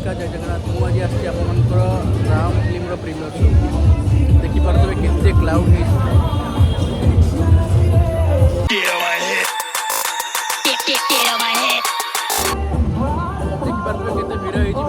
नमस्कार जय जगन्नाथ मु आज आसी आपंकर राम फिल्म प्रीमियर शो देखिपे केते क्लाउड देखिपे केते भिड़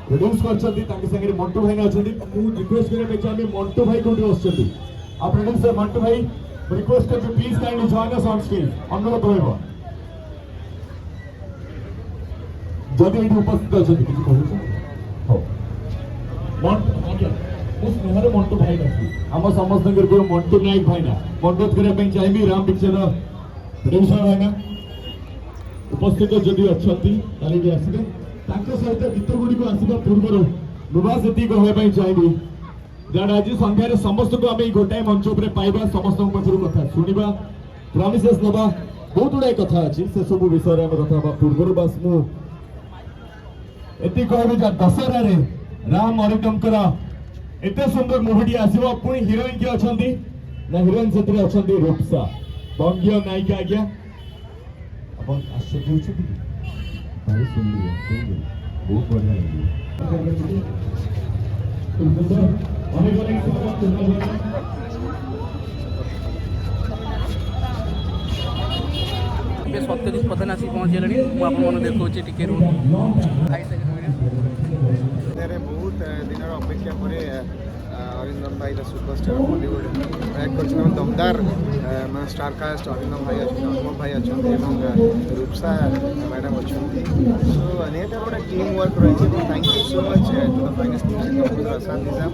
प्रोड्यूस कर मंटू भाई अच्छा रिक्वेस्ट करने चाहिए मंटू भाई कौटी बस आप प्रोड्यूसर मंटू भाई रिक्वेस्ट कर please kindly join us on stage अनुरोध रहिबो जदि एठी उपस्थित अछन किछ कहू हो मंटू आज्ञा उस मेहर मंटू भाई अछि हम समस्त गुरु मंटू नायक भाई ना अनुरोध करे पे चाहिए राम पिक्चर प्रोड्यूसर भाई ना उपस्थित जदि अछंती ताली भी आसीबे सहित गीत गुड़िक आसवा पूर्व नुवास कहवाई चाहिए जहाँ आज सन्धार समस्त को आम गोटाए मंच पाइबा समस्त पाखर कथा शुणा प्रमिसेस नवा बहुत गुड़ाए कथा अच्छी से सब विषय में कथा पूर्व बस मुझे कह दशहरा राम अरिंदमकर एत सुंदर मुभिटी आसो पुणी हिरोइन किए अच्छा ना हिरोइन से अच्छा रूपसा बंगीय नायिका आज्ञा आप आश्चर्य भाई सुन बहुत बढ़िया लगी सत्यजित प्रधान आसिक पहुँचे मुझे देखा टिके बहुत दिन अपेक्षा पर अरिंदम भाई द सुपरस्टार बॉलीवुड ट्रैक कर दमदार मैं स्टार कास्ट अरिंदम भाई अच्छे अनुपम भाई अच्छा रूपसा मैडम अच्छा सो निहत गोटे टीम वर्क रही है thank you so much to the finest music composer आसाम निजाम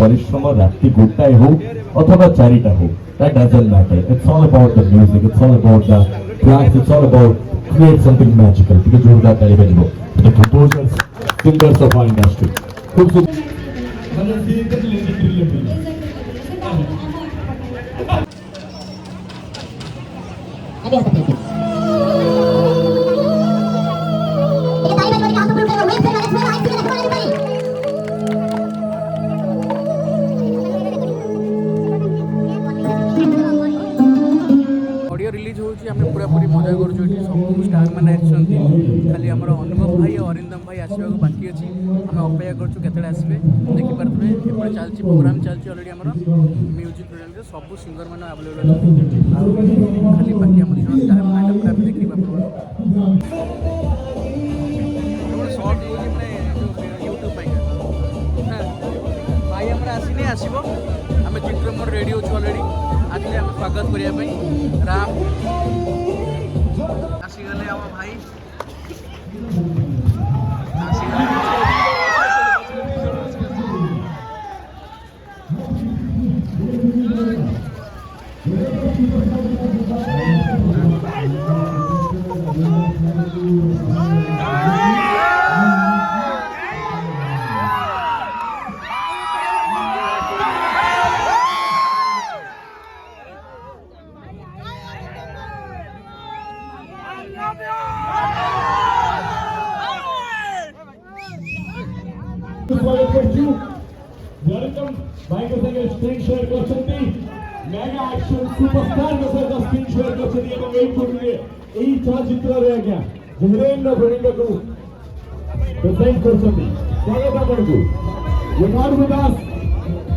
परिश्रम राति गोटाए हो अथवा चारिटा हो that doesn't matter. It's all about the music, it's all about the tracks, it's all about create something magical because you that available the composers, singers of our industry. Release होची हमें पूरा पूरी मजा करूँ ये सब स्टार मैंने खाली आम अनुपम भाई और अरिंदम भाई आसवा बाकी अच्छी आम अपेक्षा करते आसवे देखिपे एपटे चलती प्रोग्राम चलती अलरेडी आम म्यूजिक प्रोग्राम सब सिंगर मैंने आवेलेबल अच्छे खाली बाकी आम पूरा देखिए सर्ट यूट्यूब भाई आम आसने आसो आम चित्र मोर रेडी अच्छे अलरेडी आसले आम स्वागत करने राम आसीगले आम भाई वेलकम भाई को संगे स्क्रीन शेयर करछंती मेगा एक्शन सुपरस्टार के सहित स्क्रीन शेयर करछंती एवं वेट करिए एई चलचित्र रे आज्ञा धीरेन्द्र भरिंग को प्रेजेंट करछंती स्वागत आपनको you not with us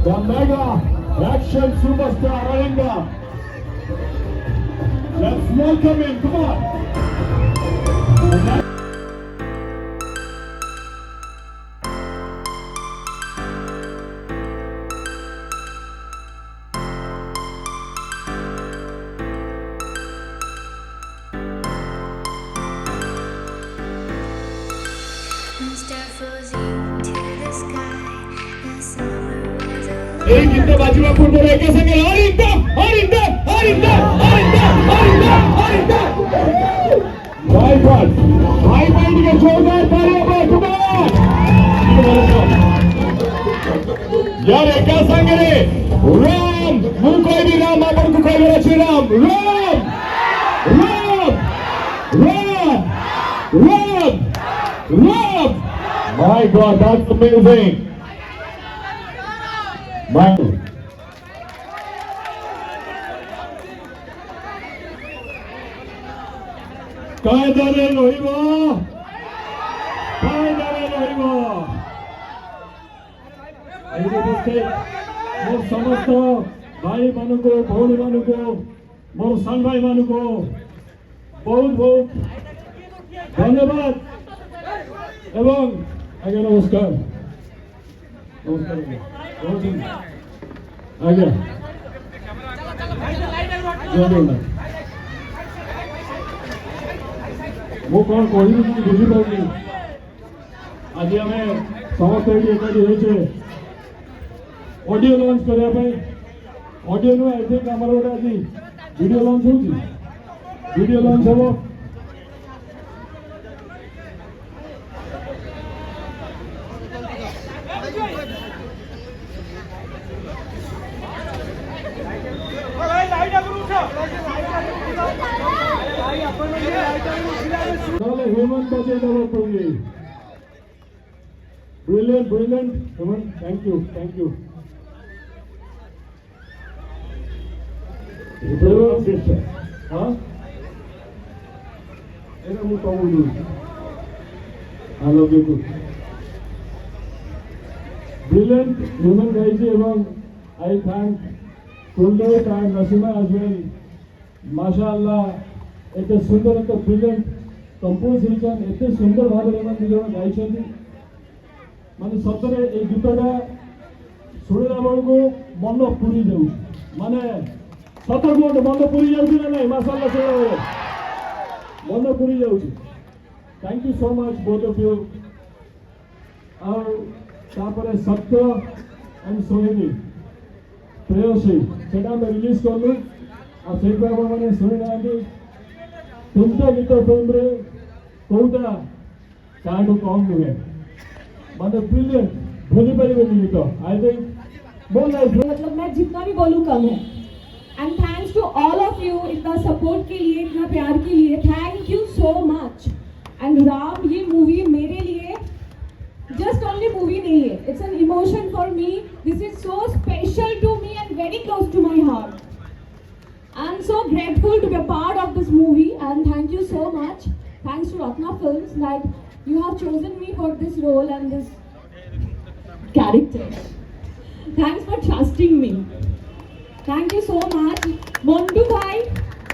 the mega action superstar अरिंदा let's welcome him come on एक गीत बाजूला पूर्व एका संगे भाई भाई के जोरदार तालियां पर यार एका संगे राम मु कोई भी राम अपन को कोई अच्छे Ram Ram Ram Ram Ram Ram my god that's amazing my कायदारे रहिब एइले बस्ते मोर समस्त भाई मानुको भौणी मानुको मोर सान भाई मानुको बहुत बहुत धन्यवाद एवं आज्ञा नमस्कार आज्ञा मु कौन कही बुझी पाऊनी आज आम समस्त एकाठी ऑडियो लॉन्च करने ऑडियो नु आई थिंक आमर गोटे आज वीडियो लॉन्च होची वीडियो लॉन्च हम हेमंत बजे दबा पड़ेंगे brilliant brilliant Hemant thank you हाँ एरा मु कहूँ I love you brilliant human guys एवं I thank Kuldev and Nasima as well माशाअल्लाह एते सुंदर एक ब्रिलियंट कंपोजिशन एते सुंदर भाव में निजन गाइछंती माने सतरे ए गीतटा सुनिला बेलको मन पूरी जाऊ माने सतर को मन पूरी जाऊ ना नहीं माशाअल्लाह से मन पूरी जाऊ thank you so much both of you और तापरे सत्य एंड सोहिनी प्रेयसी सेटा में रिलीज करलु आ से मैंने शुणी ना तुमटा गीत फिल्म रे कौटा ताठू कम नुहे माने ब्रिलियंट भूली पारे गीत आई थिंक मोर लाइफ मतलब मैं जितना भी बोलूं कम है and thanks to all of you इतना सपोर्ट के लिए इतना प्यार के लिए thank you so much and Ram ये मूवी मेरे लिए just only movie nahi hai it's an emotion for me this is so special to me and very close to my heart I'm so grateful to be a part of this movie and thank you so much thanks to Ratna Films that you have chosen me for this role and this character thanks for trusting me thank you so much Montu bhai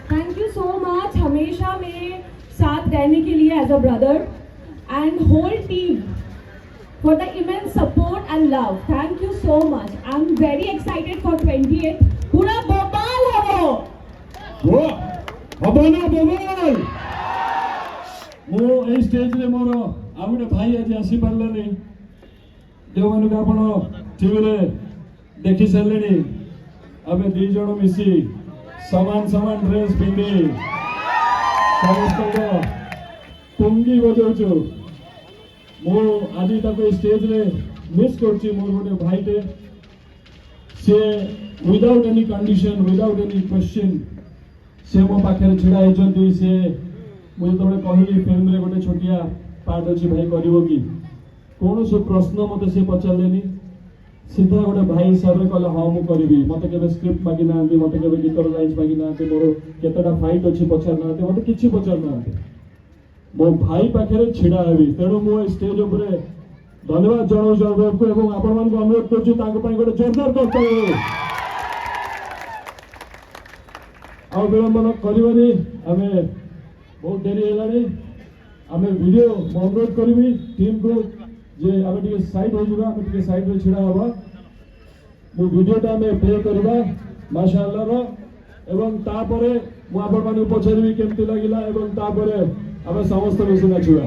thank you so much hamesha mere saath rehne ke liye as a brother and whole team for the immense support and love. Thank you so much. I'm very excited for 28th. Pura bobal habo. वो Habna bubble मो a stage रे मोर आ गोटे भाई आज आसी पारलानी जो मानु आपण टीवी रे देखि सरलेनी अबे दी जण मिसी समान समान ड्रेस पिंदी समस्त को तुंगी बजाउछु मो आज तक स्टेज रे मिस करछि मोर गोटे भाईटे से without any condition without any question से मो पाखे छिड़ा होती से मुझे तो कहली फिल्म रे गोटे छोटिया पार्ट अच्छी भाई कर कि कौन से प्रश्न मत से पचारे से सीधा गोटे भाई हिसाब से कहले हाँ मुझे करी मत के स्क्रिप्ट मागी ना मत के गीतर लाइन्स मागी ना मोर केतटा फाइट अच्छी पचार ना मत कि पचार ना मो भाई पाखे छिड़ा हेबी तेणु मु स्टेज उपर धन्यवाद जनाऊँ अनुरोध को एवं आपण मान अनुरोध करूँ गोटे जोरदार करते आ विलंबन करवानी आम बहुत डेरी है आम वीडियो अनुरोध करी टीम को जे आम टे साइड हो जावा आम टे साइड में छिड़ा हवा मो वीडियोटा आम प्ले करवा माशाअल्लाह रो एवं तापरे मु आपण मान पचारि केमती लगिला एवं तापरे आम समस्त मिसी नाचुआ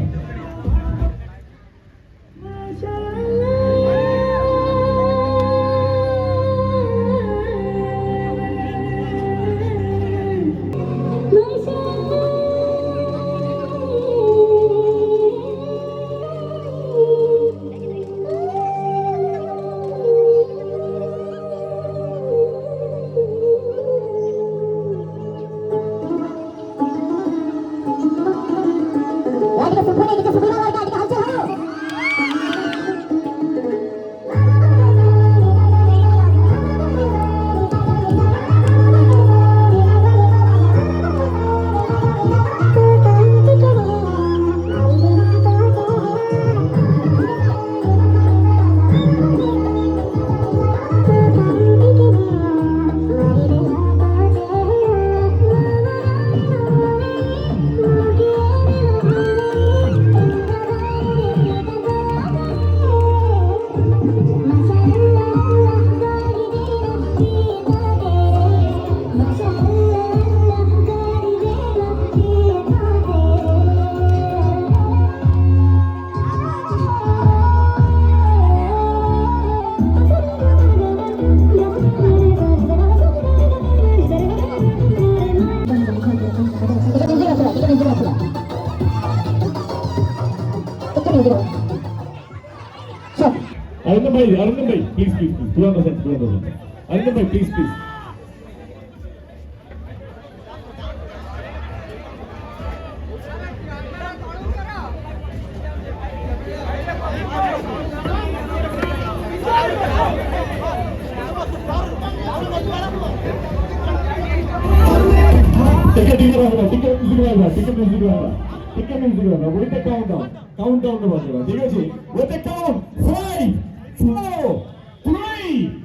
Arindam bhai, please, throw on the set. Arindam bhai, please. Ticket music. With the countdown. ठीक है जी? With the count 5, 4, 3,